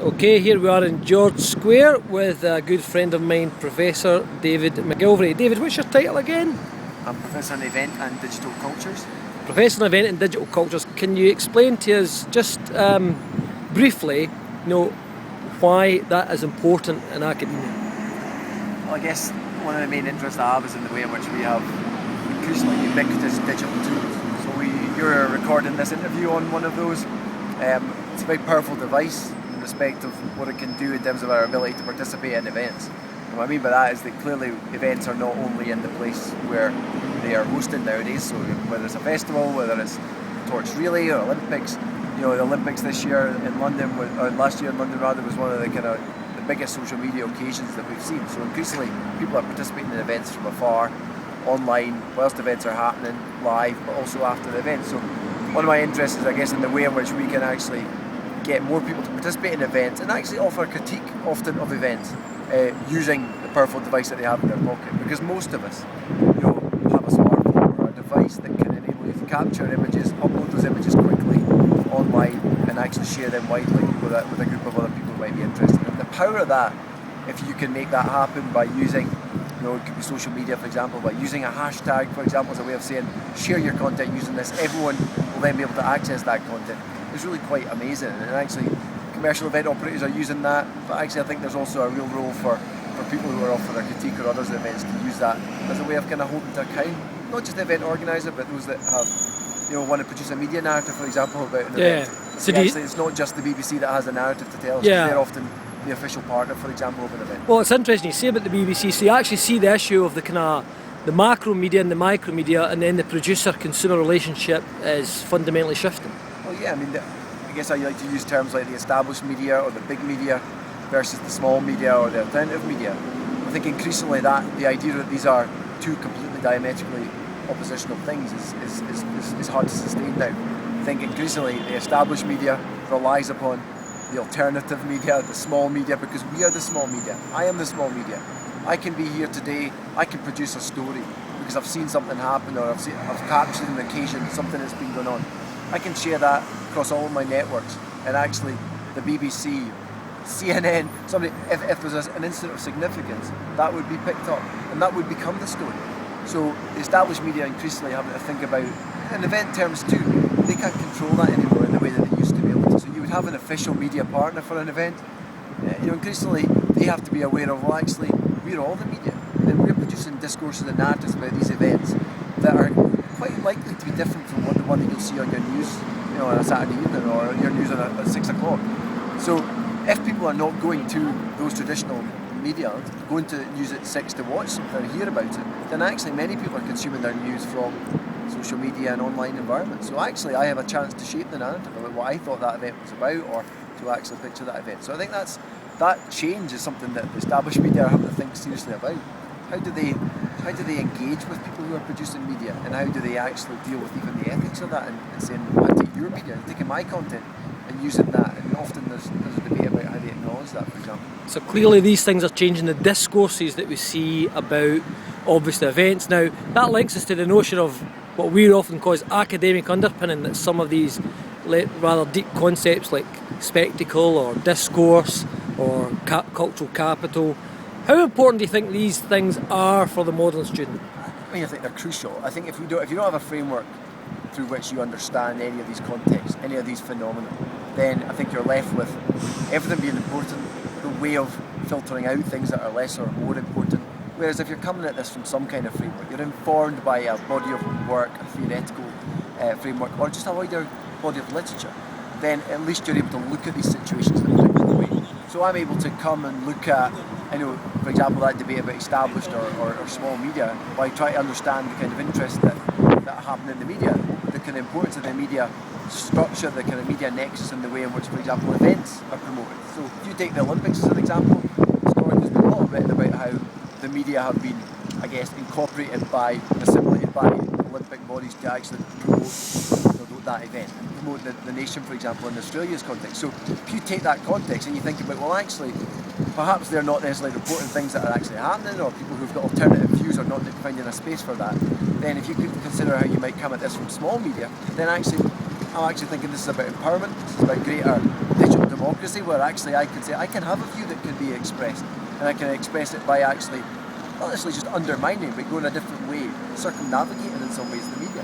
Okay, here we are in George Square with a good friend of mine, Professor David McGilvray. David, what's your title again? I'm Professor in Event and Digital Cultures. Professor in Event and Digital Cultures. Can you explain to us just briefly, why that is important in academia? Well, I guess one of the main interests I have is in the way in which we have increasingly ubiquitous digital tools. So you're recording this interview on one of those. It's a very powerful device in respect of what it can do in terms of our ability to participate in events. And what I mean by that is that clearly events are not only in the place where they are hosted nowadays, so whether it's a festival, whether it's Torch Relay or Olympics. The Olympics this year in London, or last year in London rather, was one of the biggest social media occasions that we've seen. So increasingly people are participating in events from afar, online, whilst events are happening, live, but also after the event. So one of my interests is, I guess, in the way in which we can actually get more people to participate in events and actually offer critique often of events using the powerful device that they have in their pocket. Because most of us, have a smartphone or a device that can enable you to capture images, upload those images quickly online and actually share them widely with a group of other people who might be interested. And the power of that, if you can make that happen by using, it could be social media, for example, by using a hashtag, for example, as a way of saying, share your content using this, everyone will then be able to access that content. It's really quite amazing. And actually, commercial event operators are using that, but actually I think there's also a real role for people who are offering a critique or others events to use that as a way of holding to account, not just the event organiser, but those that have want to produce a media narrative, for example, about an event. So actually, it's not just the BBC that has a narrative to tell us, they're often the official partner, for example, of an event. Well, it's interesting you say about the BBC, so you actually see the issue of the macro media and the micro media, and then the producer-consumer relationship is fundamentally shifting. Well, yeah, I guess I like to use terms like the established media or the big media versus the small media or the alternative media. I think increasingly the idea that these are two completely diametrically oppositional things is hard to sustain now. I think increasingly the established media relies upon the alternative media, the small media, because we are the small media. I am the small media. I can be here today, I can produce a story because I've seen something happen or I've captured an occasion, something that's been going on. I can share that across all of my networks, and actually the BBC, CNN, if there's an incident of significance, that would be picked up and that would become the story. So the established media increasingly having to think about, in event terms too, they can't control that anymore in the way that they used to be able to. So you would have an official media partner for an event. Increasingly they have to be aware of, well, actually, we're all the media and we're producing discourses and narratives about these events that are quite likely to be different from the one that you'll see on your news, on a Saturday evening or your news at 6 o'clock. So if people are not going to those traditional media, going to news at 6 to watch something or hear about it, then actually many people are consuming their news from social media and online environments. So actually I have a chance to shape the narrative about what I thought that event was about, or to actually picture that event. So I think that change is something that the established media are having to think seriously about. How do they engage with people who are producing media, and how do they actually deal with even the ethics of that and saying, I take your media and taking my content and using that, and often there's a debate about how they acknowledge that, for example. So clearly these things are changing the discourses that we see about obviously events. Now that links us to the notion of what we often call academic underpinning, that some of these rather deep concepts like spectacle or discourse or cultural capital, how important do you think these things are for the modern student? I think they're crucial. I think if you don't have a framework through which you understand any of these contexts, any of these phenomena, then I think you're left with everything being important, the way of filtering out things that are less or more important. Whereas if you're coming at this from some kind of framework, you're informed by a body of work, a theoretical framework, or just a wider body of literature, then at least you're able to look at these situations in a particular way. So I'm able to come and look at, for example, that debate about established or small media, by trying to understand the kind of interest that happen in the media, the kind of importance of the media structure, the kind of media nexus, and the way in which, for example, events are promoted. So if you take the Olympics as an example, historically there's been a lot written about how the media have been, I guess, incorporated by, assimilated by Olympic bodies to actually promote that event, promote the nation, for example, in Australia's context. So if you take that context and you think about, well, actually, perhaps they're not necessarily reporting things that are actually happening, or people who've got alternative views are not finding a space for that, then if you could consider how you might come at this from small media, then I'm actually thinking this is about empowerment, this is about greater digital democracy, where actually I can say I can have a view that can be expressed, and I can express it by actually not necessarily just undermining, but going a different way, circumnavigating in some ways the media,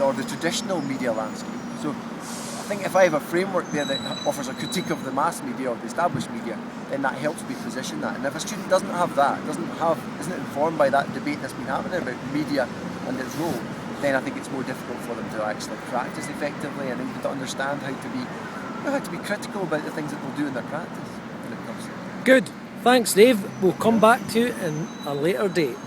or the traditional media landscape. So I think if I have a framework there that offers a critique of the mass media or the established media, then that helps me position that. And if a student doesn't have that, isn't informed by that debate that's been happening about media and its role, then I think it's more difficult for them to actually practice effectively and even to understand how to be critical about the things that they'll do in their practice when it comes to it. Good. Thanks, Dave. We'll come back to you in a later date.